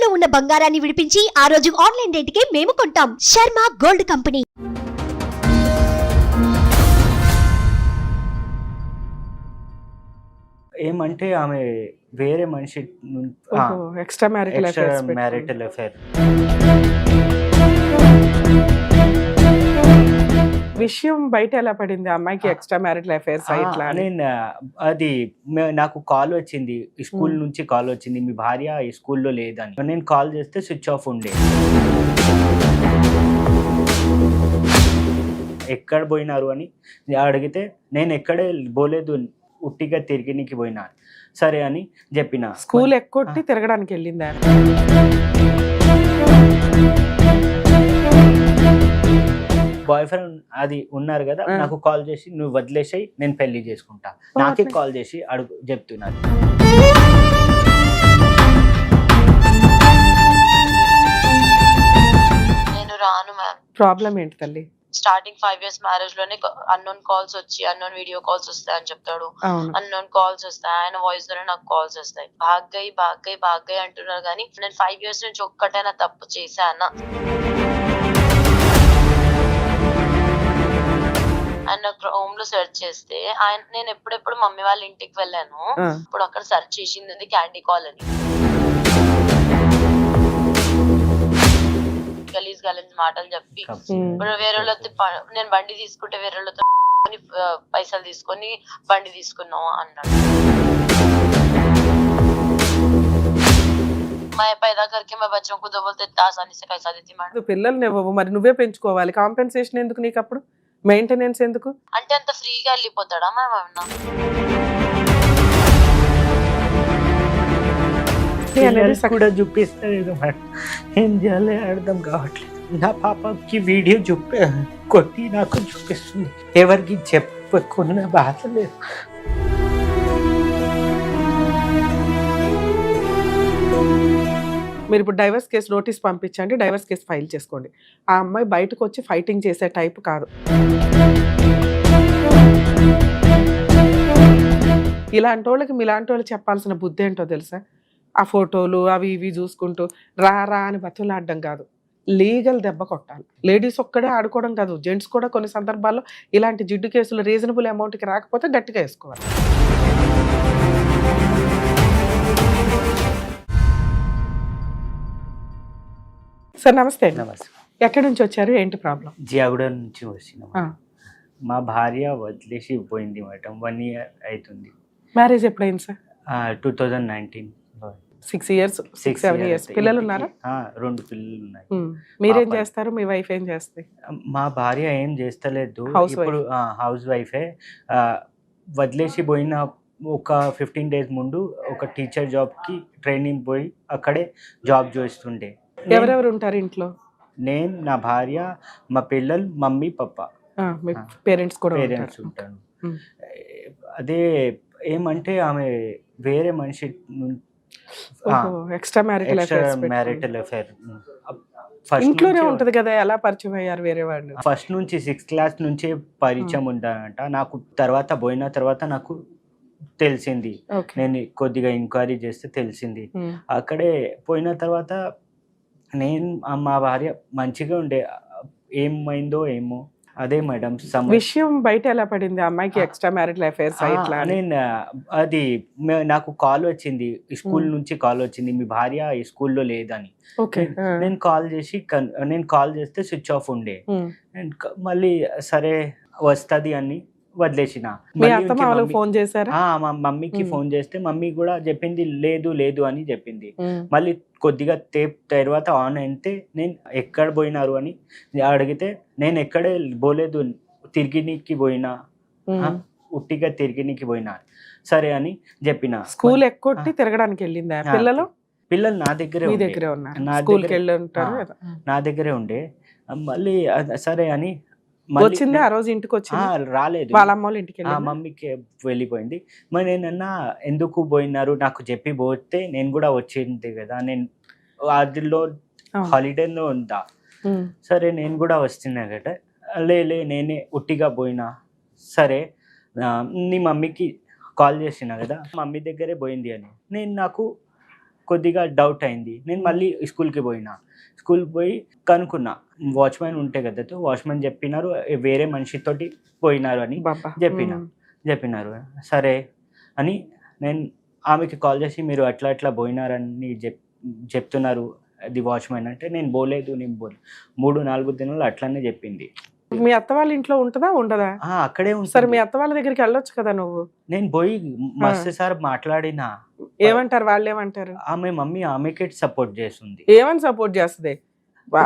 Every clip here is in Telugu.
తాకట్టులో ఉన్న బంగారాన్ని విడిపించి ఆ రోజు ఆన్లైన్ రేటుకే మేము కొంటాం. Sharma gold company. ఏమంటే ఆమె వేరే మనిషి ఎక్స్ట్రా మ్యారిటల్ అఫైర్. విషయం బయట ఎలా పడింది? అమ్మాయికి ఎక్స్ట్రా మ్యారిటల్ అఫైర్స్ ఇట్లా అని. అది నాకు కాల్ వచ్చింది, స్కూల్ నుంచి కాల్ వచ్చింది, మీ భార్య ఈ స్కూల్లో లేదని. నేను కాల్ చేస్తే స్విచ్ ఆఫ్ ఉండే. ఎక్కడ పోయినారు అని అడిగితే నేను ఎక్కడే పోలేదు, ఉట్టిగా తిరిగినికి పోయినా. సరే అని చెప్పిన. స్కూల్ ఎక్కొట్టి తిరగడానికి వెళ్ళిందా? బాయ్ ఫ్రెండ్ అది ఉన్నారు కదా, నాకు కాల్ చేసి నువ్వు వదిలేసాయి, నేను పెళ్లి చేసుకుంటా. నాకే కాల్ చేసి చెప్తున్నారు. నేను రాను మ్యామ్. ప్రాబ్లం ఏంటి తల్లి? స్టార్టింగ్ 5 years మ్యారేజ్ లోనే అన్నోన్ కాల్స్ వచ్చి అన్నోన్ వీడియో కాల్స్ వస్తాయి అని చెప్తాడు. అన్నోన్ కాల్స్ వస్తాయి, ఆయన వాయిస్ ద్వారా నాకు కాల్స్ వస్తాయి. భాగ్గయ్ అంటున్నారు కానీ నేను 5 years నుంచి ఒక్కటైనా తప్పు చేశానా? ఆయన హోమ్ లో సెర్చ్ చేస్తే నేను ఎప్పుడెప్పుడు మమ్మీ వాళ్ళ ఇంటికి వెళ్ళాను, ఇప్పుడు అక్కడ సెర్చ్ చేసింది క్యాండీ కాల్ అని. గలీజ్ మాటలు చెప్పి ఇప్పుడు వేరే నేను బండి తీసుకుంటే వేరే వాళ్ళతో పైసలు తీసుకొని బండి తీసుకున్నావు అన్నాడు. పిల్లల్ని ఇవ్వవు మరి, నువ్వే పెంచుకోవాలి. కాంపెన్సేషన్ ఎందుకు నీకు? అప్పుడు మెయింటెనెన్స్ ఎందుకు? అంటే అంత ఫ్రీగా వెళ్ళిపోతాడా మ్యామ్? కూడా చూపిస్తలేదు మేడం, ఏం చేయాలి అర్థం కావట్లేదు. నా పాపకి వీడియో కొట్టి నాకు చూపిస్తుంది, ఎవరికి చెప్పుకున్న బాధ లేదు. మీరు ఇప్పుడు డైవర్స్ కేసు నోటీస్ పంపించండి, డైవర్స్ కేసు ఫైల్ చేసుకోండి. ఆ అమ్మాయి బయటకు వచ్చి ఫైటింగ్ చేసే టైప్ కాదు. ఇలాంటి వాళ్ళకి మీలాంటి వాళ్ళు చెప్పాల్సిన బుద్ధి ఏంటో తెలుసా? ఆ ఫోటోలు అవి ఇవి చూసుకుంటూ రా అని బతులాడడం కాదు, లీగల్ దెబ్బ కొట్టాలి. లేడీస్ ఒక్కడే ఆడుకోవడం కాదు, జెంట్స్ కూడా కొన్ని సందర్భాల్లో ఇలాంటి జిడ్డు కేసులు రీజనబుల్ అమౌంట్కి రాకపోతే గట్టిగా వేసుకోవాలి. సార్ నమస్తే. నమస్తే. ఎక్కడి నుంచి వచ్చారు? ఏంటి ప్రాబ్లం? జియాగూడ నుంచి వచ్చిన. మా భార్య వదిలేసి పోయింది మేడం, 1 year అవుతుంది. మ్యారేజ్ ఎప్పుడైంది సార్? 2019. 6 years 7 years. పిల్లలు ఉన్నారా? 2 పిల్లలు ఉన్నాయి. మీరేం చేస్తారు? మీ వైఫ్ ఏం చేస్తుంది? మా భార్య ఏం చేస్తలేదు, ఇప్పుడు హౌస్ వైఫే. వదిలేసి పోయిన ఒక 15 days ముందు ఒక టీచర్ జాబ్కి ట్రైనింగ్ పోయి అక్కడే జాబ్ చేస్తుండే. ఎవరెవరు ఉంటారు ఇంట్లో? నేను, నా భార్య, మా పిల్లలు, మమ్మీ పప్పా. పేరెంట్స్ కూడా ఉంటాను. అదే ఏమంటే ఆమె వేరే మనిషి ఎక్స్ట్రా మ్యారిటల్ అఫైర్ ఇంట్లోనే ఉంటది కదా, ఎలా పరిచయం అయ్యారు వేరే వాళ్ళు? ఫస్ట్ నుంచి 6th class నుంచే పరిచయం ఉంటానంట. నాకు తర్వాత పోయిన తర్వాత నాకు తెలిసింది, నేను కొద్దిగా ఎంక్వైరీ చేస్తే తెలిసింది. అక్కడే పోయిన తర్వాత నేను మా భార్య మంచిగా ఉండే, ఏమైందో ఏమో. అదే మేడం విషయం బయట ఎలా పడింది? అమ్మాయికి ఎక్స్ట్రా మ్యారిటల్ అఫైర్స్ ఇట్లా అని. అది నాకు కాల్ వచ్చింది, స్కూల్ నుంచి కాల్ వచ్చింది, మీ భార్య ఈ స్కూల్లో లేదని. నేను కాల్ చేస్తే స్విచ్ ఆఫ్ ఉండే. మళ్ళీ సరే వస్తుంది అని వదిలేసిన. ఫోన్ చేశారా? మా మమ్మీకి ఫోన్ చేస్తే మమ్మీ కూడా చెప్పింది లేదు అని చెప్పింది. మళ్ళీ కొద్దిగా తర్వాత ఆన్ అయితే నేను ఎక్కడ పోయినారు అని అడిగితే నేను ఎక్కడే పోలేదు, తిరిగినికి పోయినా, ఉట్టిగా తిరిగినికి పోయినా. సరే అని చెప్పిన. స్కూల్ ఎక్కొట్టి తిరగడానికి వెళ్ళిందా? పిల్లలు నా దగ్గరే నా దగ్గరే ఉండే. మళ్ళీ సరే అని వచ్చింది. ఆ రోజు ఇంటికి వచ్చి రాలేదు, వాళ్ళ అమ్మ వాళ్ళ ఇంటికి మమ్మీకి వెళ్ళిపోయింది. మరి నేనన్నా ఎందుకు పోయినారు నాకు చెప్పి పోతే నేను కూడా వచ్చింది కదా, నేను అదిలో హాలిడేలో ఉందా. సరే నేను కూడా వస్తున్నా కదా, నేనే ఉట్టిగా పోయినా. సరే నీ మమ్మీకి కాల్ చేసిన కదా, మమ్మీ దగ్గరే పోయింది అని. నాకు కొద్దిగా డౌట్ అయింది. నేను మళ్ళీ స్కూల్కి పోయి కనుక్కున్నా. వాచ్మెన్ ఉంటే కదా, వాచ్మెన్ చెప్పినారు వేరే మనిషితోటి పోయినారు అని చెప్పినారు. సరే అని నేను ఆమెకి కాల్ చేసి మీరు అట్లా పోయినారని చెప్తున్నారు అది వాచ్మెన్ అంటే, నేను పోలేదు 3-4 దినాలు అట్లానే చెప్పింది. మీ అత్త వాళ్ళ ఇంట్లో ఉంటుందా ఉండదా? అక్కడే సరే ఉంటుంది. మీ అత్త వాళ్ళ దగ్గరికి వెళ్ళొచ్చు కదా నువ్వు. నేను పోయి మస్తు సార్ మాట్లాడినా. ఏమంటారు వాళ్ళు? ఏమంటారు? ఆమె మమ్మీ ఆమెకే సపోర్ట్ చేస్తుంది. ఏమని సపోర్ట్ చేస్తుంది?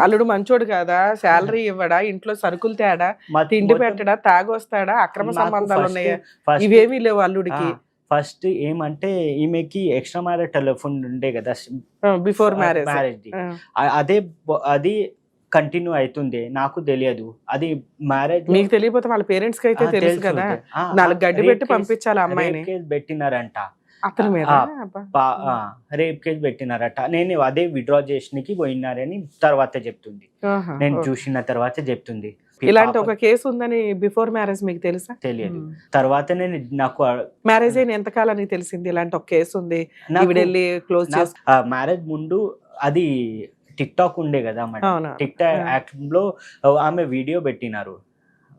అల్లుడు మంచోడు కాదా, శాలరీ ఇవ్వడా, ఇంట్లో సరుకులు తేడా, తిండి పెట్టడా, తాగొస్తాడా, అక్రమ సంబంధాలు ఉన్నాయా? ఇవేమీ లేవు అల్లుడికి. ఫస్ట్ ఏమంటే ఈమెకి ఎక్స్ట్రా మ్యారిటల్ ఫోన్ ఉండే కదా బిఫోర్ మ్యారేజ్. అది కంటిన్యూ అవుతుంది. నాకు తెలియదు అది మ్యారేజ్. మీకు తెలియకపోతే వాళ్ళ పేరెంట్స్ కి అయితే తెలుసు కదా. 4 గడ్డి పెట్టి పంపించాలి అమ్మాయిని. కేసు పెట్టినారంట అతని మీద, రేప్ కేసు పెట్టినారట. నేను అదే విత్డ్రా చేసినకి పోయినారని తర్వాత చెప్తుంది. నేను చూసిన తర్వాత చెప్తుంది. ఇలాంటి ఒక కేసు ఉందని బిఫోర్ మ్యారేజ్ మీకు తెలుసా? తెలియదు. తర్వాత నేను నాకు మ్యారేజ్ అయిన ఎంత కాలానికి తెలిసింది ఇలాంటి ఒక కేసు ఉంది వెళ్ళి క్లోజ్ చేసి? మ్యారేజ్ ముందు అది టిక్ టాక్ ఉండే కదా మేడం. టిక్ టాక్ యాక్ట్ లో ఆమె వీడియో పెట్టినారు.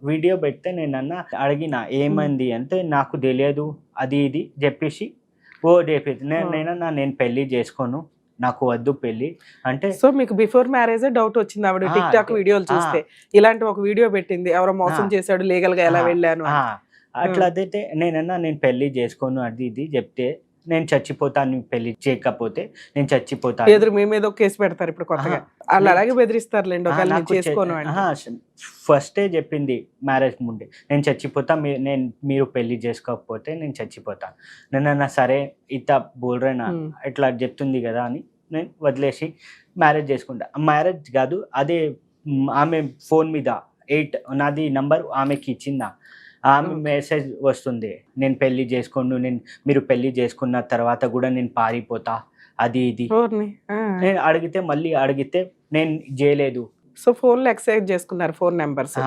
వీడియో పెడితే నేను అడిగిన ఏమైంది అంటే, నాకు తెలియదు అది ఇది చెప్పేసి చెప్పేది. నేను పెళ్లి చేసుకోను, నాకు వద్దు పెళ్లి అంటే. సో మీకు బిఫోర్ మ్యారేజ్ డౌట్ వచ్చింది ఆవిడ టిక్ టాక్ వీడియోలు చూస్తే, ఇలాంటి ఒక వీడియో పెట్టింది, ఎవరో మోసం చేశాడు, లీగల్ గా ఎలా వెళ్ళాను అట్లా. అయితే నేను పెళ్లి చేసుకోను అది ఇది చెప్తే, నేను చచ్చిపోతాను పెళ్లి చేయకపోతే నేను చచ్చిపోతాను. ఎదురు మీ మీద ఒక కేసు పెడతారు ఇప్పుడు కొత్తగా. వాళ్ళు అలాగే బెదిరిస్తారులేండి ఒకవేళ చేసుకోను. ఫస్టే చెప్పింది మ్యారేజ్ ముందే, నేను చచ్చిపోతా, మీరు పెళ్లి చేసుకోకపోతే నేను చచ్చిపోతాను. నేను సరే ఇత బోల్రేనా ఇట్లా చెప్తుంది కదా అని నేను వదిలేసి మ్యారేజ్ చేసుకుంటా. మ్యారేజ్ కాదు, అదే ఆమె ఫోన్ మీద నాది నంబర్ ఆమెకి ఇచ్చిందా, ఆమె మెసేజ్ వస్తుంది, నేను పెళ్లి చేసుకోను, మీరు పెళ్లి చేసుకున్న తర్వాత కూడా నేను పారిపోతా అది ఇది. నేను అడిగితే నేను చేయలేదు. సో ఫోన్ లో ఎక్సైజ్ చేసుకున్నారు 4 నెంబర్స్.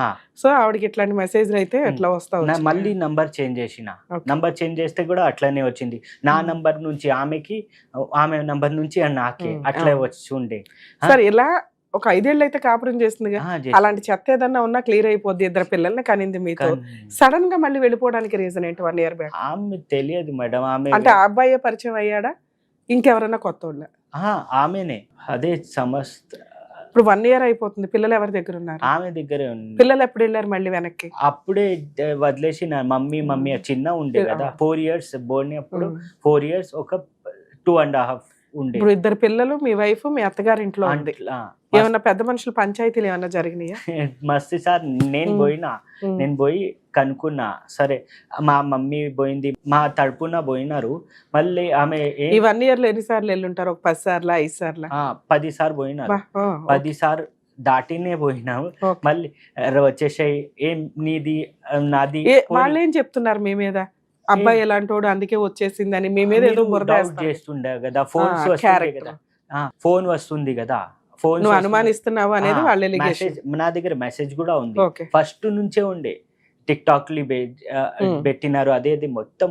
సో ఆవిడకి ఇట్లాంటి మెసేజ్లు అయితే ఎట్లా వస్తావు? మళ్ళీ నంబర్ చేంజ్ చేసిన. నంబర్ చేంజ్ చేస్తే కూడా అట్లనే వచ్చింది. నా నంబర్ నుంచి ఆమెకి, ఆమె నంబర్ నుంచి నాకే అట్లా వచ్చి ఉండే. సరే ఇలా ఒక 5 ఏళ్ళు అయితే కాపురం చేస్తుంది. అలాంటి చెత్త ఏదన్నా ఉన్నా క్లియర్ అయిపోద్ది. 2 పిల్లల్ని కనింది మీతో. సడన్ గా మళ్ళీ వెళ్ళిపోవడానికి రీజన్ ఏంటి? 1 ఇయర్ బ్యాక్. ఆమె తెలియదు మేడం. ఆమె అంటే ఆ అబ్బాయే పరిచయం అయ్యాడా, ఇంకెవరన్నా కొత్త వాళ్ళ? ఆమెనే. అదే సమస్త. ఇప్పుడు 1 ఇయర్ అయిపోతుంది. పిల్లలు ఎవరి దగ్గర ఉన్నారు? ఆమె దగ్గరే ఉంది. పిల్లలు ఎప్పుడు వెళ్ళారు మళ్ళీ వెనక్కి? అప్పుడే వదిలేసి మమ్మీ చిన్న ఉండే కదా, 4 ఇయర్స్ బోర్ని అప్పుడు 4 ఇయర్స్ ఒక 2.5 ఉండే. ఇప్పుడు 2 పిల్లలు, మీ వైఫ్, మీ అత్తగారి ఇంట్లో ఉంది. ఏమన్నా పెద్ద మనుషులు పంచాయతీలు ఏమన్నా జరిగినాయా? మస్తు సార్. నేను పోయి కనుక్కున్నా. సరే మా మమ్మీ పోయింది, మా తరపున పోయినారు. మళ్ళీ ఆమె ఈ 1 ఇయర్ లో ఎన్నిసార్లు వెళ్ళుంటారు? ఒక 10 సార్లు 5 సార్లు? 10 సార్లు పోయినారు. 10 సార్లు దాటినే పోయినాము. మళ్ళీ వచ్చేసాయి, ఏం నీది నాది. వాళ్ళు ఏం చెప్తున్నారు మీ మీద? అబ్బాయి ఎలాంటోడు అందుకే వచ్చేసిందని మీ మీద ఏదో చేస్తుండే కదా. ఫోన్ వస్తుంది కదా, ఫోన్ నువ్వు అనుమానిస్తున్నావు అనేది వాళ్ళ నా దగ్గర మెసేజ్ కూడా ఉంది. ఫస్ట్ నుంచే ఉండే. టిక్ టాక్ పెట్టినారు, అదే మొత్తం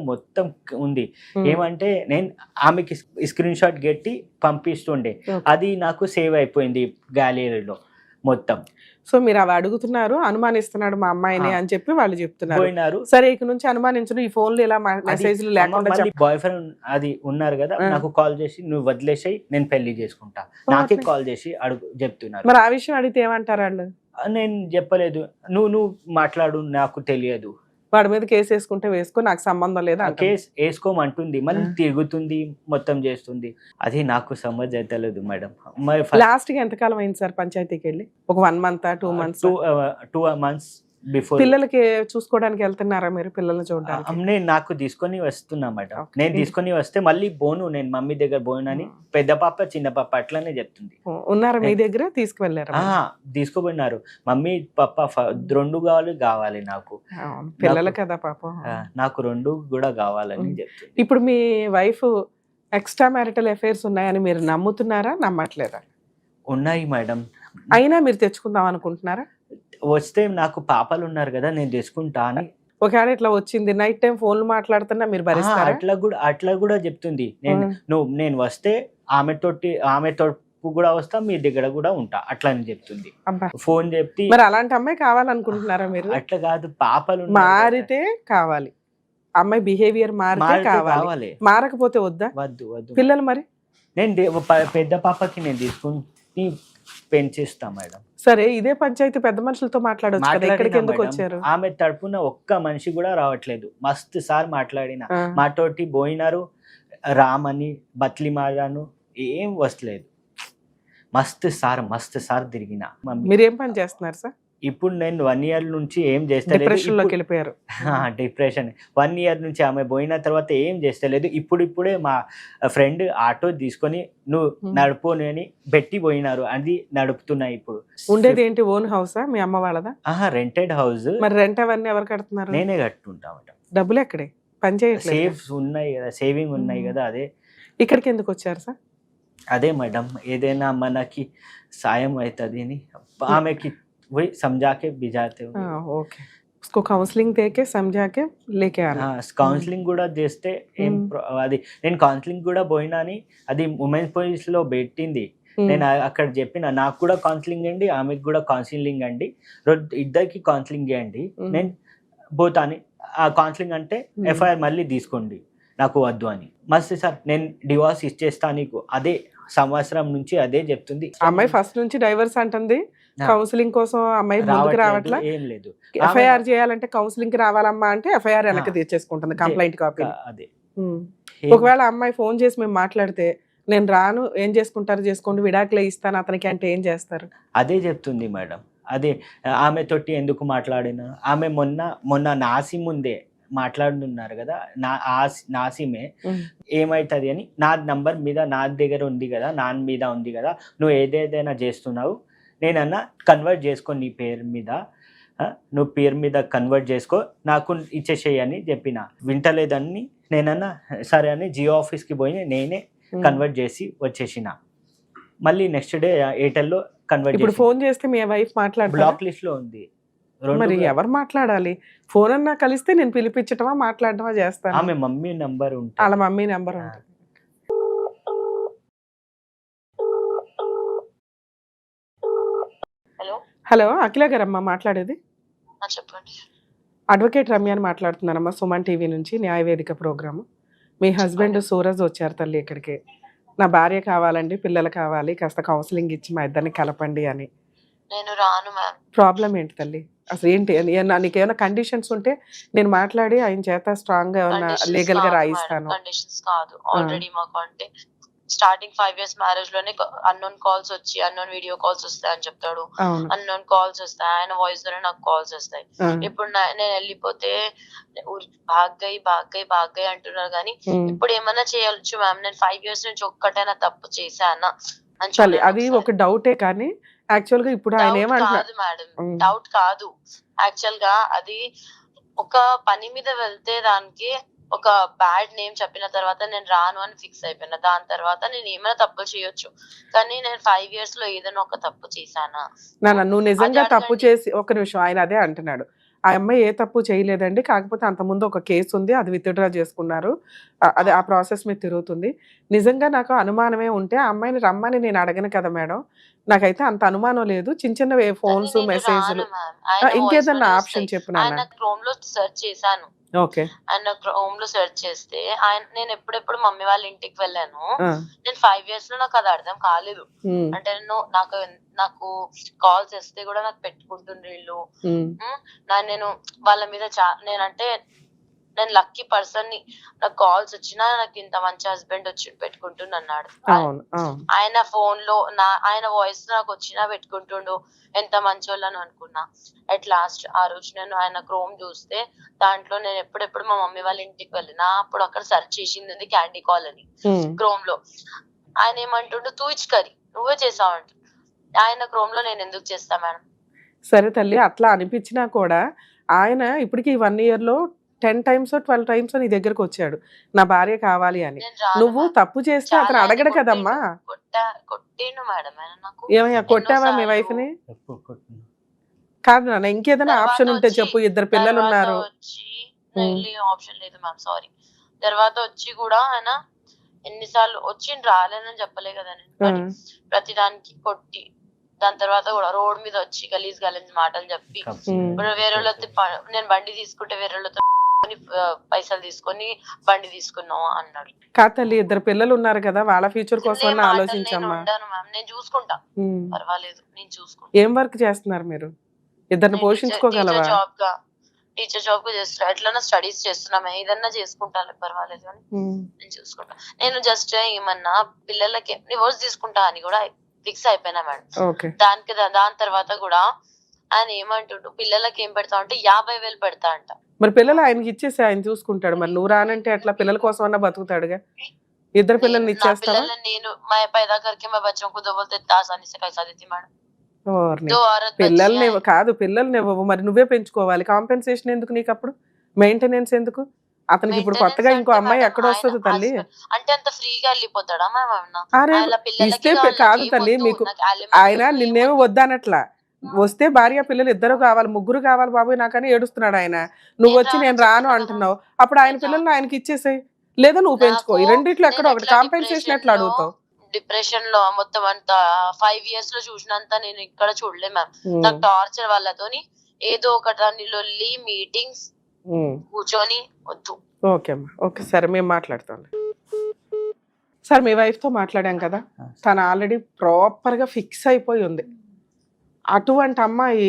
ఉంది. ఏమంటే నేను ఆమెకి స్క్రీన్ షాట్ పెట్టి పంపిస్తుండే, అది నాకు సేవ్ అయిపోయింది గ్యాలరీలో మొత్తం. సో మీరు అవి అడుగుతున్నారు, అనుమానిస్తున్నాడు మా అమ్మాయిని అని చెప్పి వాళ్ళు చెప్తున్నారు. సరే ఇక నుంచి అనుమానించను, ఈ ఫోన్లు ఇలా మెసేజ్లు లేకుండా. బాయ్ ఫ్రెండ్ అది ఉన్నారు కదా, నాకు కాల్ చేసి నువ్వు వదిలేసాయి, నేను పెళ్లి చేసుకుంటా, నాకే కాల్ చేసి చెప్తున్నారు. మరి ఆ విషయం అడిగితే ఏమంటారు వాళ్ళు? నేను చెప్పలేదు, నువ్వు మాట్లాడు, నాకు తెలియదు. వాడి మీద కేసు వేసుకుంటే వేసుకో, నాకు సంబంధం లేదు. కేసు వేసుకోమంటుంది, మళ్ళీ తిరుగుతుంది, మొత్తం చేస్తుంది. అది నాకు సమజ్ అయితే లేదు మేడం. లాస్ట్ గా ఎంతకాలం అయింది సార్ పంచాయతీకి వెళ్ళి? ఒక 1 మంత్ 2 మంత్స్? 2 months before. పిల్లలకి చూసుకోవడానికి వెళ్తున్నారా మీరు? పిల్లల్ని చూడడానికి నేను నాకు తీసుకొని వస్తున్నా మేడం. నేను తీసుకొని వస్తే మళ్ళీ బోను, నేను మమ్మీ దగ్గర బోనని పెద్ద పాప చిన్న పాప అట్లానే చెప్తుంది. ఉన్నారా మీ దగ్గర? తీసుకువెళ్ళారా? తీసుకుపోయినారు. మమ్మీ పాప 2 కావాలి నాకు, పిల్లలు కదా పాప, నాకు 2 కూడా కావాలని చెప్తుంది. ఇప్పుడు మీ వైఫ్ ఎక్స్ట్రా మ్యారిటల్ అఫైర్స్ ఉన్నాయని మీరు నమ్ముతున్నారా, నమ్మట్లేదా? ఉన్నాయి మేడం. అయినా మీరు తెచ్చుకుందాం అనుకుంటున్నారా? వస్తే నాకు పాపలు ఉన్నారు కదా, నేను తెచ్చుకుంటా అని ఒకవేళ ఇట్లా వచ్చింది నైట్ టైం ఫోన్లు మాట్లాడుతున్నా మీరు భరిస్తారా? అట్లా కూడా చెప్తుంది. నేను వస్తే ఆమెతో కూడా వస్తా, మీ దగ్గర కూడా ఉంటా అట్లా అని చెప్తుంది. అబ్బా, ఫోన్ చెప్తే మరి అలాంటి అమ్మాయి కావాలనుకుంటున్నారా మీరు? అట్లా కాదు, పాపలు ఉన్నారు కదా. మారితే కావాలి, అమ్మాయి బిహేవియర్ మారితే మారితే కావాలి, కావాలి. మారకపోతే వద్దా? వద్దు వద్దు. పిల్లలు మరి నేను పెద్ద పాపకి నేను తీసుకుని పెంచిస్తా మేడం. సరే, ఇదే పంచాయతీ పెద్ద మనుషులతో మాట్లాడొచ్చు కదా, మాట్లాడినా ఇక్కడికి ఎందుకు మేడం, వచ్చారు? ఆమె తరపున ఒక్క మనిషి కూడా రావట్లేదు. మస్తు సార్ మాట్లాడిన, ఆ, మాతోటి పోయినారు, రామని బత్లి మారాను, ఏం వస్తలేదు. మస్తు సార్ తిరిగిన. మీరేం పని చేస్తున్నారు సార్? ఇప్పుడు నేను 1 year నుంచి ఏం చేస్తలేదు. డిప్రెషన్ లోకి వెళ్ళిపోయారు. డిప్రెషన్ 1 year నుంచి ఆమె పోయిన తర్వాత ఏం చేస్తలేదు. ఇప్పుడే మా ఫ్రెండ్ ఆటో తీసుకొని నువ్వు నడుపు అని పెట్టి పోయినారు, అది నడుపుతున్నా ఇప్పుడు. ఉండేది ఏంటి, ఓన్ హౌసా మీ అమ్మ వాళ్ళదా? Rented house. మరి రెంట్ అవన్నీ ఎవరు కడుతున్నారు? నేనే కట్టుకుంటా మేడం. డబ్బులు ఎక్కడే? పని చేయట్లేదు. సేవ్స్ ఉన్నాయి కదా, సేవింగ్ ఉన్నాయి కదా, అదే. ఇక్కడికి ఎందుకు వచ్చారు సార్? అదే మేడం, ఏదైనా మనకి సాయం అవుతుంది అని ఆమెకి वही समझा के भिजाते हो. ఓకే, उसको కౌన్సిలింగ్ దేకే समझा के लेके आना. కౌన్సిలింగ్ కూడా చేస్తే ఏం అది, నేను కౌన్సిలింగ్ కూడా పోయినా అని అది ఉమెన్స్ పోలీస్ లో పెట్టింది. నేను అక్కడ చెప్పిన నాకు కూడా కౌన్సిలింగ్ అండి, ఆమెకు కూడా కౌన్సిలింగ్ అండి, ఇద్దరికి కౌన్సిలింగ్ చేయండి, నేను పోతాను. ఆ కౌన్సిలింగ్ అంటే ఎఫ్ఐఆర్ మళ్ళీ తీసుకోండి, నాకు వద్దు అని. మస్తు సార్ నేను డివోర్స్ ఇచ్చేస్తా నీకు, అదే సంవత్సరం నుంచి అదే చెప్తుంది. అమ్మాయి ఫస్ట్ నుంచి డైవర్స్ అంటుంది, కౌన్సిలింగ్ కోసం అమ్మాయి ముందుకు రావట్లా. ఏం లేదు, ఎఫ్ఐఆర్ చేయాలంటే కౌన్సిలింగ్ కి రావాలమ్మా అంటే ఎఫ్ఐఆర్ వెనక్కి తెచ్చేసుకుంటుంది, కంప్లైంట్ కాపీ. అదే ఒకవేళ అమ్మాయి ఫోన్ చేసి మేము మాట్లాడితే నేను రాను, ఏం చేసుకుంటారు చేసుకోండి, విడాకులే ఇస్తాను అతనికి అంటే ఏం చేస్తారు? అదే చెప్తుంది మేడం. అదే ఆమె తోటి ఎందుకు మాట్లాడినా, ఆమె మొన్న నాసి ముందే మాట్లాడుతున్నారు కదా, నాసిమే ఏమైతుంది అని, నా నంబర్ మీద నా దగ్గర ఉంది కదా, నా మీద ఉంది కదా, నువ్వు ఏదేదైనా చేస్తున్నావు, నేనన్నా కన్వర్ట్ చేసుకో నీ పేరు మీద, నువ్వు పేరు మీద కన్వర్ట్ చేసుకో, నాకు ఇచ్చేసేయి అని చెప్పిన. వింటలేదని నేనన్నా సరే అని జియో ఆఫీస్కి పోయి నేనే కన్వర్ట్ చేసి వచ్చేసిన. మళ్ళీ నెక్స్ట్ డే ఎయిర్టెల్లో కన్వర్ట్. ఇప్పుడు ఫోన్ చేస్తే మీ వైఫ్ మాట్లాడు, బ్లాక్ లిస్ట్ లో ఉంది. మరి ఎవరు మాట్లాడాలి? ఫోన్ అన్నా కలిస్తే నేను పిలిపించటమా మాట్లాడటమా చేస్తాను. ఆమె మమ్మీ నంబర్ ఉంటుంది, వాళ్ళ మమ్మీ నెంబర్ ఉంటుంది. హలో హలో, అఖిల గారమ్మా మాట్లాడేది? చెప్పండి. అడ్వకేట్ రమ్య అని మాట్లాడుతున్నానమ్మా, సుమన్ టీవీ నుంచి న్యాయవేదిక ప్రోగ్రాము. మీ హస్బెండ్ సూరజ్ వచ్చారు తల్లి ఇక్కడికి, నా భార్య కావాలండి, పిల్లలు కావాలి, కాస్త కౌన్సిలింగ్ ఇచ్చి మా ఇద్దరిని కలపండి అని. నేను రాను మ్యామ్. ప్రాబ్లం ఏంటి తల్లి అసలు, ఏంటి? నీకు ఏమైనా కండిషన్స్ ఉంటే నేను మాట్లాడి ఆయన చేత స్ట్రాంగ్ గా ఏమన్నా లీగల్ గా రాయిస్తాను. కండిషన్స్ కాదు, ఆల్రెడీ మాకు అంటే స్టార్టింగ్ 5 years మ్యారేజ్ లోనే అన్నోన్ కాల్స్ వచ్చి, అన్నోన్ వీడియో కాల్స్ వస్తాయని చెప్తాడు, అన్నోన్ కాల్స్ వస్తాయి, ఆయన వాయిస్ ద్వారా నాకు కాల్స్ వస్తాయి. ఇప్పుడు నేను వెళ్ళిపోతే భాగ్గయ్ అంటున్నారు కానీ ఇప్పుడు ఏమన్నా చేయొచ్చు మ్యామ్. నేను 5 years నుంచి ఒక్కటైనా తప్పు చేశానా అని అది ఒక డౌటే, కానీ యాక్చువల్ గా ఇప్పుడు ఆయన ఏమంటారు మేడం, డౌట్ కాదు. యాక్చువల్ గా అది ఒక పని మీద వెళ్తే దానికి ఒక బ్యాడ్ నేమ్ చెప్పిన తర్వాత నేను రాను అని ఫిక్స్ అయిపోయినా. దాని తర్వాత నేను ఏమైనా తప్పులు చేయొచ్చు, కానీ నేను 5 years లో ఏదైనా ఒక తప్పు చేశానా? నువ్వు నిజంగా తప్పు చేసి, ఒక నిమిషం, ఆయన అదే అంటున్నాడు, ఆ అమ్మాయి ఏ తప్పు చేయలేదండి, కాకపోతే అంతకుముందు ఒక కేసు ఉంది, అది విత్డ్రా చేసుకున్నారు, అదే ఆ ప్రాసెస్ మీద తిరుగుతుంది. నిజంగా నాకు అనుమానమే ఉంటే ఆ అమ్మాయిని రమ్మని నేను అడగను కదా మేడం, నాకైతే అంత అనుమానం లేదు. చిన్న చిన్న ఫోన్స్, మెసేజ్లు, ఇంకేదన్నా ఆప్షన్ చెప్పు. ఆయన క్రోమ్ లో సెర్చ్ చేశాను, ఓకే, ఆయన క్రోమ్ లో సెర్చ్ చేస్తే నేను ఎప్పుడెప్పుడు మమ్మీ వాళ్ళ ఇంటికి వెళ్ళాను. నేను 5 years లో నాకు అది అర్థం కాలేదు. అంటే నాకు కాల్స్ వస్తే కూడా నాకు పెట్టుకుంటుండ్రు వీళ్ళు. నేను వాళ్ళ మీద నేనంటే నేను లక్కీ పర్సన్ ని, నాకు కాల్స్ వచ్చినా నాకు ఇంత మంచి హస్బెండ్ వచ్చి పెట్టుకుంటుండు అన్నాడు. ఆయన ఫోన్ లో ఆయన వాయిస్ నాకు వచ్చినా పెట్టుకుంటుండు, ఎంత మంచోళ్ళని అనుకున్నా. అట్ లాస్ట్ ఆ రోజు నేను ఆయన క్రోమ్ చూస్తే దాంట్లో నేను ఎప్పుడెప్పుడు మా మమ్మీ వాళ్ళ ఇంటికి వెళ్ళినా అప్పుడు అక్కడ సెర్చ్ చేసింది క్యాండీ కాల్ అని క్రోమ్ లో. ఆయన ఏమంటుండు, తూ ఇచ్చుకరి నువ్వే చేసావంట. ఆయన క్రోమ్ లో నేను ఎందుకు చేస్తా మేడం? సరే తల్లి, అట్లా అనిపించినా కూడా ఆయన ఇప్పటికి 1 year లో 10 times 12 times నీ దగ్గరకు వచ్చాడు, నా భార్య కావాలి అని. నువ్వు తప్పు చేస్తే అతను అడగడు కదమ్మా. కొట్టిండు మేడం ఆయన నాకు. ఏమయ్యా, కొట్టావా మీ వైఫ్ ని? కాదు నాన్న, ఇంకేదైనా తర్వాత ఆప్షన్ ఉంటే వచ్చి- చెప్పు. ఇద్దరు పిల్లలు తర్వాత ఉన్నారు. వచ్చి ఆప్షన్ లేదు మ్యామ్, సారీ. తర్వాత వచ్చి కూడా ఆయన ఎన్నిసార్లు వచ్చి రాలేనని చెప్పలే కదా నేను, కానీ ప్రతి దానికి కొట్టి, దాని తర్వాత కూడా రోడ్ మీద వచ్చి గలీజ్ మాటలు చెప్పి, ఇప్పుడు వేరే వాళ్ళతో నేను బండి తీసుకుంటే వేరే వాళ్ళతో పైసలు తీసుకొని బండి తీసుకున్నావు అన్నాడు. కాదు తల్లి, ఇద్దరు పిల్లలు ఉన్నారు కదా, వాళ్ళ ఫ్యూచర్ కోసం నేను ఆలోచించమ్మా. ఉండను మ్యామ్, నేను చూసుకుంటా, పర్వాలేదు, నేను చూసుకుంటా. ఏం వర్క్ చేస్తున్నారు మీరు? ఇద్దరిని పోషించుకోగలవా? టీచర్ జాబ్ గా చేస్తున్నా, ఎట్లన్నా స్టడీస్ చేస్తున్నాం, ఏదన్నా చేసుకుంటాను, పర్వాలేదు అని నేను చూసుకుంటా. నేను జస్ట్ ఏమన్నా పిల్లలకి డివోర్స్ తీసుకుంటా అని కూడా ఫిక్స్ అయిపోయినా మేడం. దాని తర్వాత కూడా ఆయన ఏమంటుండు, పిల్లలకి ఏం పెడతా అంటే 50,000 పెడతా అంట. మరి పిల్లలు ఆయనకి ఇచ్చేసి ఆయన చూసుకుంటాడు. మరి నువ్వు రానంటే అట్లా పిల్లల కోసం అన్నా బతుకుతాడుగా. ఇద్దరు పిల్లల్ని ఇచ్చేస్తావా? నేను మా पैदा करके मैं बच्चों को दो बोलते आसानी से कैसा देती मैडम. పిల్లల్ని కాదు, పిల్లల్ని ఇవ్వవు, మరి నువ్వే పెంచుకోవాలి. కాంపెన్సేషన్ ఎందుకు నీకు అప్పుడు? మెయింటెనెన్స్ ఎందుకు? అతనికి ఇప్పుడు కొత్తగా ఇంకో అమ్మాయి ఎక్కడ వస్తుంది తల్లి? అంటే అంత ఫ్రీగా వెళ్ళిపోతాడా అరే ఇస్తే కాదు తల్లి, మీకు ఆయన నిన్నేమో వద్దనట్లా. వస్తే భార్య పిల్లలు ఇద్దరు కావాలి, ముగ్గురు కావాలి బాబు నాకని ఏడుస్తున్నాడు ఆయన. నువ్వు వచ్చి నేను రాను అంటున్నావు. అప్పుడు ఆయన పిల్లల్ని ఆయనకి ఇచ్చేసాయి, లేదా నువ్వు పెంచుకో. ఈ రెండిట్లో ఎక్కడ ఒకటి. కాంపెన్సేషన్ ఎట్లా అడుగుతావు? డిప్రెషన్ లో మొత్తం అంతా 5 years లో చూసినంత నేను ఇక్కడ చూడలే మ్యామ్. నాకు టార్చర్ వాళ్ళతోని ఏదో ఒకటి లొల్లి, మీటింగ్స్, కూర్చొని వద్దు. ఓకే అమ్మా, ఓకే సరే, మేము మాట్లాడతాం సార్. మీ వైఫ్ తో మాట్లాడాం కదా, తను ఆల్రెడీ ప్రాపర్ గా ఫిక్స్ అయిపోయి ఉంది. అటువంటి అమ్మాయి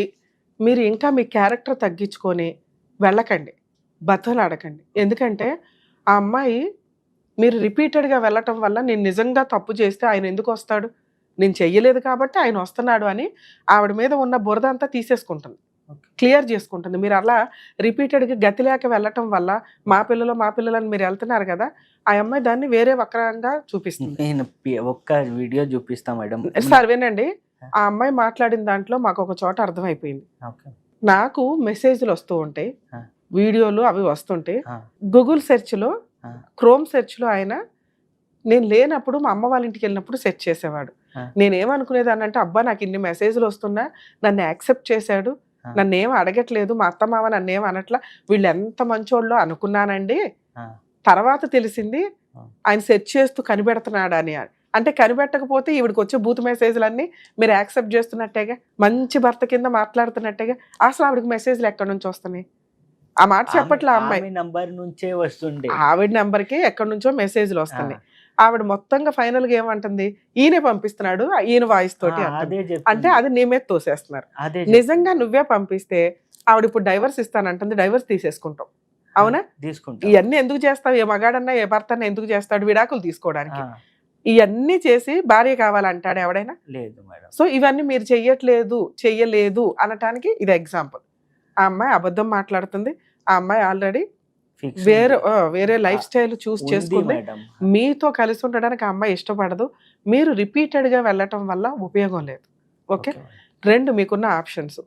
మీరు ఇంకా మీ క్యారెక్టర్ తగ్గించుకొని వెళ్ళకండి, బతలాడకండి. ఎందుకంటే ఆ అమ్మాయి మీరు రిపీటెడ్గా వెళ్ళటం వల్ల నేను నిజంగా తప్పు చేస్తే ఆయన ఎందుకు వస్తాడు, నేను చెయ్యలేదు కాబట్టి ఆయన వస్తున్నాడు అని ఆవిడ మీద ఉన్న బురద అంతా తీసేసుకుంటుంది, క్లియర్ చేసుకుంటుంది. మీరు అలా రిపీటెడ్గా గతి లేక వెళ్ళటం వల్ల మా పిల్లలని మీరు వెళ్తున్నారు కదా, ఆ అమ్మాయి దాన్ని వేరే వక్రంగా చూపిస్తుంది. నేను ఒక్క వీడియో చూపిస్తా మేడం. సార్ వినండి, ఆ అమ్మాయి మాట్లాడిన దాంట్లో మాకు ఒక చోట అర్థమైపోయింది. నాకు మెసేజ్లు వస్తూ ఉంటాయి, వీడియోలు అవి వస్తుంటాయి. గూగుల్ సెర్చ్లో, క్రోమ్ సెర్చ్లో ఆయన నేను లేనప్పుడు మా అమ్మ వాళ్ళ ఇంటికి వెళ్ళినప్పుడు సెర్చ్ చేసేవాడు. నేనేమనుకునేదాన్ని అంటే, అబ్బా నాకు ఇన్ని మెసేజ్లు వస్తున్నా, నన్ను యాక్సెప్ట్ చేశాడు, నన్ను ఏం అడగట్లేదు, మా అత్త మామ నన్ను ఏం అనట్లా, వీళ్ళు ఎంత మంచోళ్ళు అనుకున్నానండి. తర్వాత తెలిసింది ఆయన సెర్చ్ చేస్తూ కనిపెడుతున్నాడు అని. అంటే కనిపెట్టకపోతే ఈవిడికి వచ్చే బూత్ మెసేజ్లన్నీ మీరు యాక్సెప్ట్ చేస్తున్నట్టేగా, మంచి భర్త కింద మాట్లాడుతున్నట్టేగా. అసలు ఆవిడకి మెసేజ్లు ఎక్కడి నుంచి వస్తున్నాయి? ఆ మాట చెప్పట్లే. అమ్మాయి నంబర్ నుంచే వస్తుండే, ఆవిడ నెంబర్కి ఎక్కడి నుంచో మెసేజ్లు వస్తున్నాయి. ఆవిడ మొత్తంగా ఫైనల్ గా ఏమంటుంది, ఈయనే పంపిస్తున్నాడు, ఈయన వాయిస్ తోటి అంటే అది నీ మీద తోసేస్తున్నారు. నిజంగా నువ్వే పంపిస్తే ఆవిడ ఇప్పుడు డైవర్స్ ఇస్తానంటుంది, డైవర్స్ తీసేసుకుంటాం. అవునా? ఇవన్నీ ఎందుకు చేస్తావు? ఏ మగాడన్నా ఏ భర్తన్నా ఎందుకు చేస్తాడు? విడాకులు తీసుకోవడానికి. ఇవన్నీ చేసి భార్య కావాలంటాడు ఎవడైనా? లేదు మేడం. సో ఇవన్నీ మీరు చెయ్యలేదు అనటానికి ఇది ఎగ్జాంపుల్. ఆ అమ్మాయి అబద్ధం మాట్లాడుతుంది. ఆ అమ్మాయి ఆల్రెడీ వేరే లైఫ్ స్టైల్ చూస్ చేసుకుంది. మీతో కలిసి ఉండడానికి ఆ అమ్మాయి ఇష్టపడదు. మీరు రిపీటెడ్గా వెళ్ళటం వల్ల ఉపయోగం లేదు. ఓకే, 2 మీకున్న ఆప్షన్స్.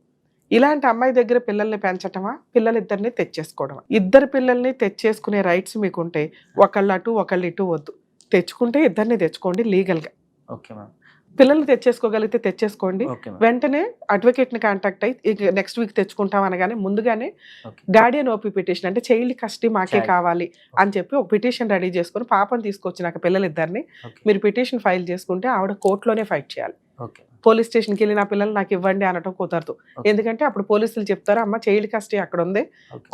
ఇలాంటి అమ్మాయి దగ్గర పిల్లల్ని పెంచటమా, పిల్లలిద్దరిని తెచ్చేసుకోవడమా? ఇద్దరు పిల్లల్ని తెచ్చేసుకునే రైట్స్ మీకుంటే ఒకళ్ళు అటు ఒకళ్ళు ఇటు వద్దు. తెచ్చుకుంటే ఇద్దరిని తెచ్చుకోండి లీగల్గా. Okay ma'am. పిల్లల్ని తెచ్చేసుకోగలిగితే తెచ్చేసుకోండి. వెంటనే అడ్వకేట్ని కాంటాక్ట్ అయ్యి నెక్స్ట్ వీక్ తెచ్చుకుంటాం అనగానే ముందుగానే గార్డియన్ ఓపీ పిటిషన్, అంటే చైల్డ్ కస్టడీ మాకే కావాలి అని చెప్పి ఒక పిటిషన్ రెడీ చేసుకుని పాపని తీసుకొచ్చినాక పిల్లలిద్దరిని మీరు పిటిషన్ ఫైల్ చేసుకుంటే ఆవిడ కోర్టులోనే ఫైట్ చేయాలి. పోలీస్ స్టేషన్కి వెళ్ళి నా పిల్లలు నాకు ఇవ్వండి అనటం కుదరదు. ఎందుకంటే అప్పుడు పోలీసులు చెప్తారు, అమ్మ చైల్డ్ కస్టడీ అక్కడ ఉంది,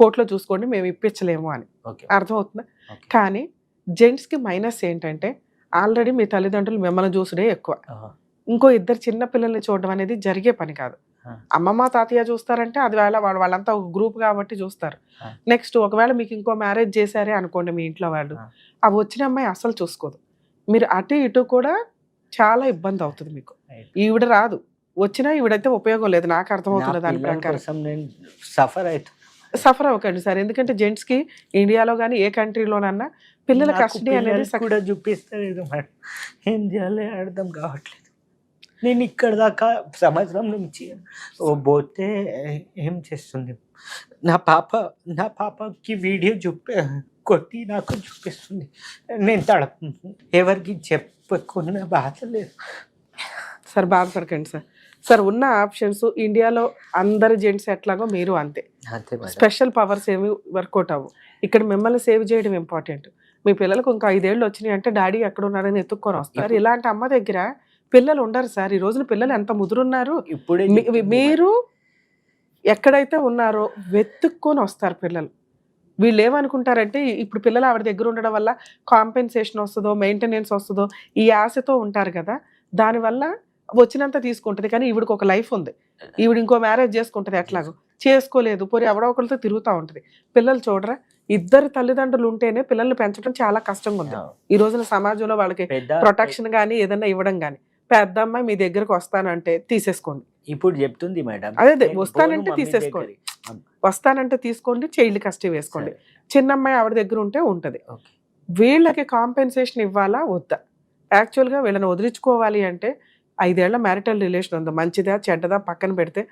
కోర్టులో చూసుకోండి, మేము ఇప్పించలేము అని. అర్థమవుతుందా? కానీ జెంట్స్కి మైనస్ ఏంటంటే, ఆల్రెడీ మీ తల్లిదండ్రులు మిమ్మల్ని చూసుడే ఎక్కువ. ఇంకో ఇద్దరు చిన్న పిల్లల్ని చూడడం అనేది జరిగే పని కాదు. అమ్మమ్మ తాతయ్య చూస్తారంటే అది వాళ్ళంతా ఒక గ్రూప్ కాబట్టి చూస్తారు. నెక్స్ట్ ఒకవేళ మీకు ఇంకో మ్యారేజ్ చేశారే అనుకోండి మీ ఇంట్లో వాళ్ళు, అవి వచ్చిన అమ్మాయి అస్సలు చూసుకోదు. మీరు అటు ఇటు కూడా చాలా ఇబ్బంది అవుతుంది మీకు. ఈవిడ రాదు, వచ్చినా ఈవిడైతే ఉపయోగం లేదు. నాకు అర్థమవుతుంది దాని ప్రకారం. సఫర్ అవ్వకండి సార్, ఎందుకంటే జెంట్స్కి ఇండియాలో కానీ ఏ కంట్రీలోనన్నా పిల్లల కస్టడీ అనేది కూడా చూపిస్తలేదు మేడం. ఏం చేయాలి అర్థం కావట్లేదు. నేను ఇక్కడ దాకా సంవత్సరం నుంచి పోతే ఏం చేస్తుంది, నా పాపకి వీడియో కొట్టి నాకు చూపిస్తుంది. నేను ఎవరికి చెప్పుకున్న బాధ లేదు సార్. బాధపడకండి సార్. సార్ ఉన్న ఆప్షన్స్ ఇండియాలో అందరి జెంట్స్ ఎట్లాగో మీరు అంతే. అంతే మేడం. స్పెషల్ పవర్స్ ఏమి వర్కౌట్ అవ్వు. ఇక్కడ మిమ్మల్ని సేవ్ చేయడం ఇంపార్టెంట్. మీ పిల్లలకు ఇంకా 5 ఏళ్ళు వచ్చినాయి అంటే డాడీ ఎక్కడ ఉన్నారని ఎత్తుక్కొని వస్తారు. ఇలాంటి అమ్మ దగ్గర పిల్లలు ఉండరు సార్. ఈ రోజున పిల్లలు ఎంత ముదురున్నారు. ఇప్పుడే మీరు ఎక్కడైతే ఉన్నారో వెతుక్కొని వస్తారు పిల్లలు. వీళ్ళు ఏమనుకుంటారంటే ఇప్పుడు పిల్లలు ఆవిడ దగ్గర ఉండడం వల్ల కాంపెన్సేషన్ వస్తుందో మెయింటెనెన్స్ వస్తుందో ఈ ఆశతో ఉంటారు కదా. దానివల్ల వచ్చినంత తీసుకుంటుంది. కానీ ఈవిడికి ఒక లైఫ్ ఉంది. ఈవిడ ఇంకో మ్యారేజ్ చేసుకుంటుంది. ఎట్లాగో చేసుకోలేదు, పోనీ ఎవడో ఒకరితో తిరుగుతూ ఉంటుంది. పిల్లలు చూడరా, ఇద్దరు తల్లిదండ్రులు ఉంటేనే పిల్లల్ని పెంచడం చాలా కష్టంగా ఉంది ఈ రోజున సమాజంలో. వాళ్ళకి ప్రొటెక్షన్ కానీ ఏదైనా ఇవ్వడం కానీ. పెద్ద అమ్మాయి మీ దగ్గరకు వస్తానంటే తీసేసుకోండి. ఇప్పుడు చెప్తుంది మేడం. అదే వస్తానంటే తీసేసుకోండి, వస్తానంటే తీసుకోండి, చైల్డ్ కస్టడీ వేసుకోండి. చిన్నమ్మాయి ఆవిడ దగ్గర ఉంటే ఉంటది. వీళ్ళకి కాంపెన్సేషన్ ఇవ్వాలా వద్దా? యాక్చువల్గా వీళ్ళని వదిలించుకోవాలి అంటే 5 ఏళ్ల మ్యారిటల్ రిలేషన్ ఉందో మంచిదా చెడ్డదా పక్కన పెడితే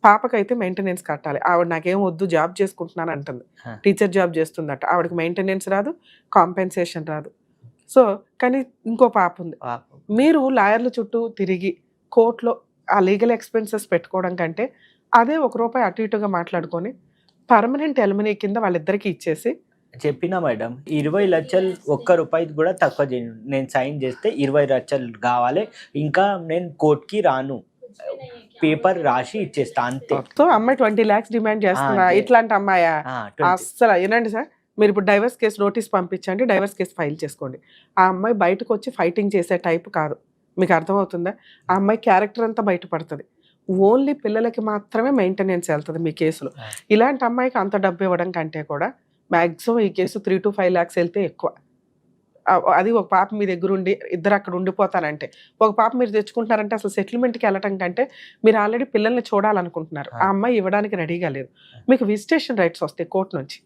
పాపకైతే మెయింటెనెన్స్ కట్టాలి. ఆవిడ నాకేం వద్దు జాబ్ చేసుకుంటున్నాను అంటుంది. టీచర్ జాబ్ చేస్తుందట. ఆవిడకి మెయింటెనెన్స్ రాదు, కాంపెన్సేషన్ రాదు. సో కానీ ఇంకో పాప ఉంది. మీరు లాయర్ల చుట్టూ తిరిగి కోర్టులో ఆ లీగల్ ఎక్స్పెన్సెస్ పెట్టుకోవడం కంటే అదే ₹1 అటు ఇటుగా మాట్లాడుకొని పర్మనెంట్ ఎలిమినీ కింద వాళ్ళిద్దరికి ఇచ్చేసి. చెప్పినా మేడం 20 లక్షలు ₹1 కూడా తక్కువ చేయను. నేను సైన్ చేస్తే 20 లక్షలు కావాలి, ఇంకా నేను కోర్టుకి రాను, పేపర్ రాసి ఇచ్చేస్తా అంతే. సో అమ్మాయి 20 lakhs డిమాండ్ చేస్తున్నా. ఇట్లాంటి అమ్మాయా? అస్సలు ఏనండి సార్, మీరు ఇప్పుడు డైవర్స్ కేసు నోటీస్ పంపించండి, డైవర్స్ కేసు ఫైల్ చేసుకోండి. ఆ అమ్మాయి బయటకు వచ్చి ఫైటింగ్ చేసే టైప్ కాదు. మీకు అర్థమవుతుందా? ఆ అమ్మాయి క్యారెక్టర్ అంతా బయటపడుతుంది. ఓన్లీ పిల్లలకి మాత్రమే మెయింటెనెన్స్ వెళ్తుంది మీ కేసులో. ఇలాంటి అమ్మాయికి అంత డబ్బు ఇవ్వడం కంటే కూడా మ్యాక్సిమం ఈ కేసు 3 to 5 lakhs వెళ్తే ఎక్కువ. అది ఒక పాప మీ దగ్గర ఉండి ఇద్దరు అక్కడ ఉండిపోతానంటే, ఒక పాప మీరు తెచ్చుకుంటున్నారంటే అసలు సెటిల్మెంట్కి వెళ్ళటం కంటే మీరు ఆల్రెడీ పిల్లల్ని చూడాలనుకుంటున్నారు. ఆ అమ్మాయి ఇవ్వడానికి రెడీగా లేదు. మీకు విజిటేషన్ రైట్స్ వస్తాయి కోర్టు నుంచి.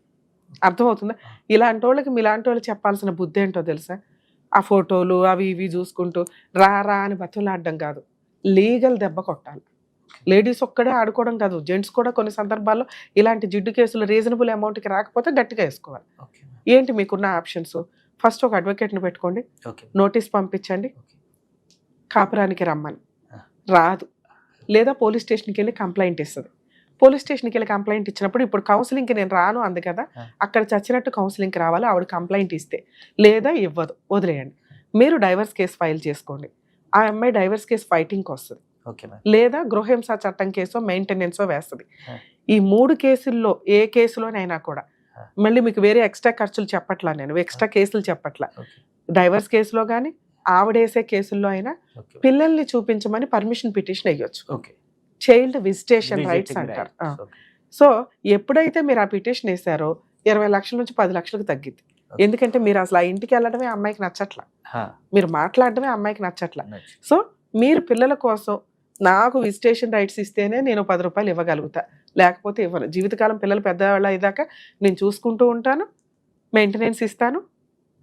అర్థమవుతుందా? ఇలాంటి వాళ్ళకి మీలాంటి వాళ్ళు చెప్పాల్సిన బుద్ధి ఏంటో తెలుసా? ఆ ఫోటోలు అవి ఇవి చూసుకుంటూ రా అని బతులాడడం కాదు, లీగల్ దెబ్బ కొట్టాలి. లేడీస్ ఒక్కడే ఆడుకోవడం కాదు, జెంట్స్ కూడా కొన్ని సందర్భాల్లో ఇలాంటి జిడ్డు కేసులు రీజనబుల్ అమౌంట్కి రాకపోతే గట్టిగా వేసుకోవాలి. ఏంటి మీకున్న ఆప్షన్స్? ఫస్ట్ ఒక అడ్వకేట్ని పెట్టుకోండి, నోటీస్ పంపించండి, కాపురానికి రమ్మని. రాదు, లేదా పోలీస్ స్టేషన్కి వెళ్ళి కంప్లైంట్ ఇస్తుంది. పోలీస్ స్టేషన్కి వెళ్ళి కంప్లైంట్ ఇచ్చినప్పుడు ఇప్పుడు కౌన్సిలింగ్కి నేను రాను అంది కదా, అక్కడ చచ్చినట్టు కౌన్సిలింగ్కి రావాలి. ఆవిడ కంప్లైంట్ ఇస్తే, లేదా ఇవ్వదు, వదిలేయండి. మీరు డైవర్స్ కేసు ఫైల్ చేసుకోండి. ఆ అమ్మాయి డైవర్స్ కేసు ఫైటింగ్కి వస్తుంది, లేదా గృహహింస చట్టం కేసో మెయింటెనెన్సో వేస్తుంది. ఈ 3 కేసుల్లో ఏ కేసులోనైనా కూడా మళ్ళీ మీకు వేరే ఎక్స్ట్రా ఖర్చులు చెప్పట్లా, నేను ఎక్స్ట్రా కేసులు చెప్పట్లా. డైవర్స్ కేసులో కానీ ఆవిడేసే కేసుల్లో అయినా పిల్లల్ని చూపించమని పర్మిషన్ పిటిషన్ వేయొచ్చు. చైల్డ్ విజిటేషన్ రైట్స్ అంటారు. సో ఎప్పుడైతే మీరు ఆ పిటిషన్ వేసారో 20 లక్షల నుంచి 10 లక్షలకు తగ్గిద్ది. ఎందుకంటే మీరు అసలు ఆ ఇంటికి వెళ్ళడమే అమ్మాయికి నచ్చట్లా, మీరు మాట్లాడటమే అమ్మాయికి నచ్చట్లా. సో మీరు పిల్లల కోసం నాకు విజిటేషన్ రైట్స్ ఇస్తేనే నేను ₹10 ఇవ్వగలుగుతా, లేకపోతే ఇవ్వను. జీవితకాలం పిల్లలు పెద్దవాళ్ళు అయ్యాక నేను చూసుకుంటూ ఉంటాను, మెయింటెనెన్స్ ఇస్తాను,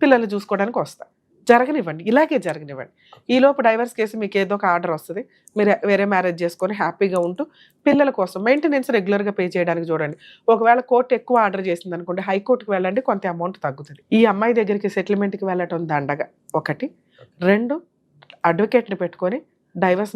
పిల్లల్ని చూసుకోవడానికి వస్తా. జరగనివ్వండి, ఇలాగే జరగనివ్వండి. ఈలోపు డైవర్స్ కేసు మీకు ఏదో ఒక ఆర్డర్ వస్తుంది, మీరు వేరే మ్యారేజ్ చేసుకొని హ్యాపీగా ఉంటూ పిల్లల కోసం మెయింటెనెన్స్ రెగ్యులర్గా పే చేయడానికి చూడండి. ఒకవేళ కోర్టు ఎక్కువ ఆర్డర్ చేసింది అనుకోండి, హైకోర్టుకి వెళ్ళండి, కొంత అమౌంట్ తగ్గుతుంది. ఈ అమ్మాయి దగ్గరికి సెటిల్మెంట్కి వెళ్ళటం దండగా. 1, 2 అడ్వకేట్ని పెట్టుకొని డైవర్స్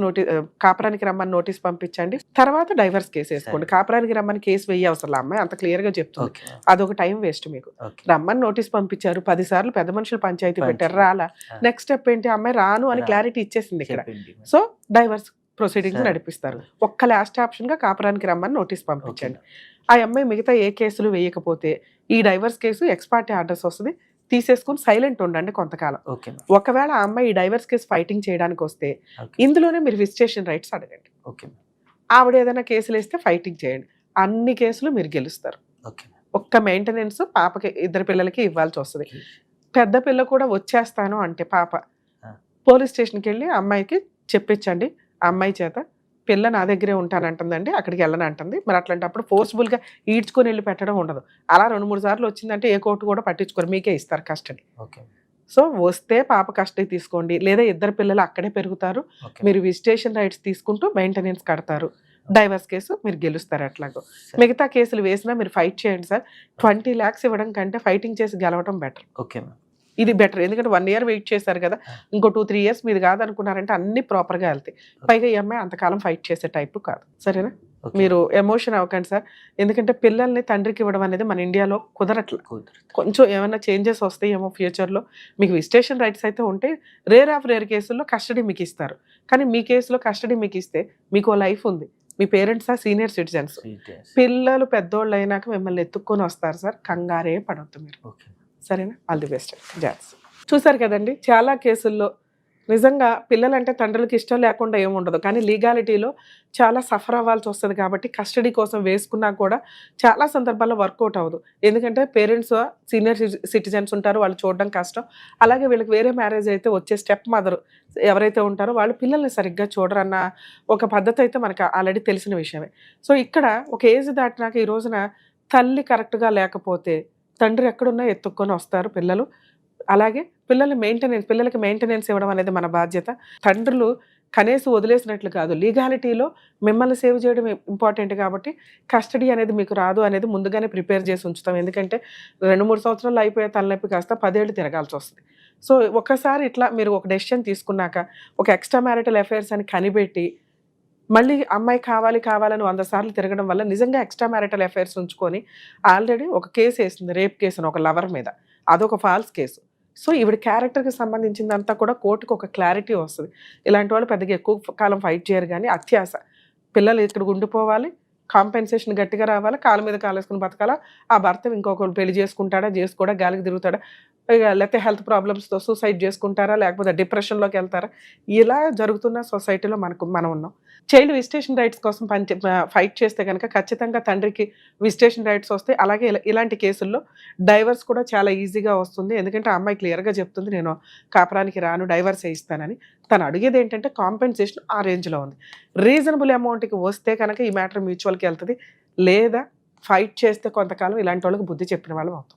కాపురానికి రమ్మని నోటీస్ పంపించండి. తర్వాత డైవర్స్ కేసు వేసుకోండి. కాపురానికి రమ్మని కేసు వేయ అవసరం, అమ్మాయి అంత క్లియర్ గా చెప్తుంది. అదొక టైం వేస్ట్ మీకు. రమ్మని నోటీస్ పంపించారు, 10 సార్లు పెద్ద మనుషులు పంచాయతీ పెట్టారు, రాలా. నెక్స్ట్ స్టెప్ ఏంటి? అమ్మాయి రాను అని క్లారిటీ ఇచ్చేసింది ఇక్కడ. సో డైవర్స్ ప్రొసీడింగ్స్ నడిపిస్తారు. ఒక్క లాస్ట్ ఆప్షన్ గా కాపురానికి రమ్మని నోటీస్ పంపించండి. ఆ అమ్మాయి మిగతా ఏ కేసులు వేయకపోతే ఈ డైవర్స్ కేసు ఎక్స్పార్టీ ఆర్డర్స్ వస్తుంది, తీసేసుకుని సైలెంట్ ఉండండి కొంతకాలం. ఒకవేళ ఆ అమ్మాయి ఈ డైవర్స్ కేసు ఫైటింగ్ చేయడానికి వస్తే ఇందులోనే మీరు విజిటేషన్ రైట్స్ అడగండి. ఆవిడ ఏదైనా కేసులు వేస్తే ఫైటింగ్ చేయండి, అన్ని కేసులు మీరు గెలుస్తారు. ఒక్క మెయింటెనెన్స్ పాపకి 2 పిల్లలకి ఇవ్వాల్సి వస్తుంది. పెద్ద పిల్ల కూడా వచ్చేస్తాను అంటే పాప పోలీస్ స్టేషన్కి వెళ్ళి అమ్మాయికి చెప్పించండి, ఆ అమ్మాయి చేత పిల్ల నా దగ్గరే ఉంటానంటుందండి, అక్కడికి వెళ్ళని అంటుంది. మరి అట్లాంటప్పుడు ఫోర్స్ఫుల్గా ఈడ్చుకొని వెళ్ళి పెట్టడం ఉండదు. అలా 2-3 సార్లు వచ్చిందంటే ఏ కోర్టు కూడా పట్టించుకోరు, మీకే ఇస్తారు కస్టడీ. సో వస్తే పాప కస్టడీ తీసుకోండి, లేదా 2 పిల్లలు అక్కడే పెరుగుతారు, మీరు విజిటేషన్ రైట్స్ తీసుకుంటూ మెయింటెనెన్స్ కడతారు. డైవర్స్ కేసు మీరు గెలుస్తారు. అట్లాగో మిగతా కేసులు వేసినా మీరు ఫైట్ చేయండి సార్. 20 lakhs ఇవ్వడం కంటే ఫైటింగ్ చేసి గెలవడం బెటర్. ఇది బెటర్. ఎందుకంటే 1 year వెయిట్ చేశారు కదా, ఇంకో 2-3 years మీది కాదనుకున్నారంటే అన్ని ప్రాపర్గా వెళ్తాయి. పైగా ఈ అమ్మాయి అంతకాలం ఫైట్ చేసే టైపు కాదు. సరేనా? మీరు ఎమోషన్ అవ్వకండి సార్. ఎందుకంటే పిల్లల్ని తండ్రికి ఇవ్వడం అనేది మన ఇండియాలో కుదరట్ల. కొంచెం ఏమైనా చేంజెస్ వస్తాయేమో ఫ్యూచర్లో. మీకు విజిటేషన్ రైట్స్ అయితే ఉంటే రేర్ కేసుల్లో కస్టడీ మీకు ఇస్తారు. కానీ మీ కేసులో కస్టడీ మీకు ఇస్తే మీకు లైఫ్ ఉంది. మీ పేరెంట్స్ ఆ సీనియర్ సిటిజన్స్. పిల్లలు పెద్దోళ్ళు అయినాక మిమ్మల్ని ఎత్తుక్కొని వస్తారు సార్. కంగారే పడవద్దు మీరు. సరేనా? All the best. జాగ్రత్త. చూసారు కదండి, చాలా కేసుల్లో నిజంగా పిల్లలంటే తండ్రులకి ఇష్టం లేకుండా ఏముండదు, కానీ లీగాలిటీలో చాలా సఫర్ అవ్వాల్సి వస్తుంది. కాబట్టి కస్టడీ కోసం వేసుకున్నా కూడా చాలా సందర్భాల్లో వర్కౌట్ అవ్వదు. ఎందుకంటే పేరెంట్స్ సీనియర్ సిటిజన్స్ ఉంటారు, వాళ్ళు చూడడం కష్టం. అలాగే వీళ్ళకి వేరే మ్యారేజ్ అయితే వచ్చే స్టెప్ మదర్ ఎవరైతే ఉంటారో వాళ్ళు పిల్లల్ని సరిగ్గా చూడరన్న ఒక పద్ధతి అయితే మనకు ఆల్రెడీ తెలిసిన విషయమే. సో ఇక్కడ ఒక ఏజ్ దాటినాక ఈ రోజున తల్లి కరెక్ట్గా లేకపోతే తండ్రి ఎక్కడున్నా ఎత్తుక్కొని వస్తారు పిల్లలు. అలాగే పిల్లలకి మెయింటెనెన్స్ ఇవ్వడం అనేది మన బాధ్యత. తండ్రులు కనేసి వదిలేసినట్లు కాదు, లీగాలిటీలో మిమ్మల్ని సేవ్ చేయడం ఇంపార్టెంట్. కాబట్టి కస్టడీ అనేది మీకు రాదు అనేది ముందుగానే ప్రిపేర్ చేసి ఉంచుతాం. ఎందుకంటే 2-3 సంవత్సరాలు అయిపోయే తలనొప్పి కాస్త 10 ఏళ్ళు తిరగాల్సి వస్తుంది. సో ఒకసారి ఇట్లా మీరు ఒక డెసిషన్ తీసుకున్నాక ఒక ఎక్స్ట్రా మ్యారిటల్ అఫైర్స్ అని కనిపెట్టి మళ్ళీ అమ్మాయి కావాలని 100 సార్లు తిరగడం వల్ల నిజంగా ఎక్స్ట్రా మ్యారిటల్ అఫైర్స్ ఉంచుకొని ఆల్రెడీ ఒక కేసు వేసింది, రేప్ కేసు అని ఒక లవర్ మీద. అదొక ఫాల్స్ కేసు. సో ఈవిడ క్యారెక్టర్కి సంబంధించిందంతా కూడా కోర్టుకు ఒక క్లారిటీ వస్తుంది. ఇలాంటి వాళ్ళు పెద్దగా ఎక్కువ కాలం ఫైట్ చేయరు. కానీ అత్యాశ, పిల్లలు ఇక్కడ ఉండిపోవాలి, కాంపెన్సేషన్ గట్టిగా రావాలి, కాళ్ళ మీద కాలేసుకుని బతకాలా, ఆ భర్త ఇంకొకరు పెళ్లి చేసుకోడా, గాలికి తిరుగుతాడా, లేకపోతే హెల్త్ ప్రాబ్లమ్స్తో సూసైడ్ చేసుకుంటారా, లేకపోతే డిప్రెషన్లోకి వెళ్తారా, ఇలా జరుగుతున్న సొసైటీలో మనం ఉన్నాం. చైల్డ్ విజిటేషన్ రైట్స్ కోసం ఫైట్ చేస్తే కనుక ఖచ్చితంగా తండ్రికి విజిటేషన్ రైట్స్ వస్తాయి. అలాగే ఇలాంటి కేసుల్లో డైవర్స్ కూడా చాలా ఈజీగా వస్తుంది. ఎందుకంటే ఆ అమ్మాయి క్లియర్గా చెప్తుంది, నేను కాపురానికి రాను, డైవర్స్ వేయిస్తానని. తను అడిగేది ఏంటంటే కాంపెన్సేషన్ ఆ రేంజ్లో ఉంది. రీజనబుల్ అమౌంట్కి వస్తే కనుక ఈ మ్యాటర్ మ్యూచువల్కి వెళ్తుంది. లేదా ఫైట్ చేస్తే కొంతకాలం ఇలాంటి వాళ్ళకి బుద్ధి చెప్పిన వాళ్ళం అవుతాం.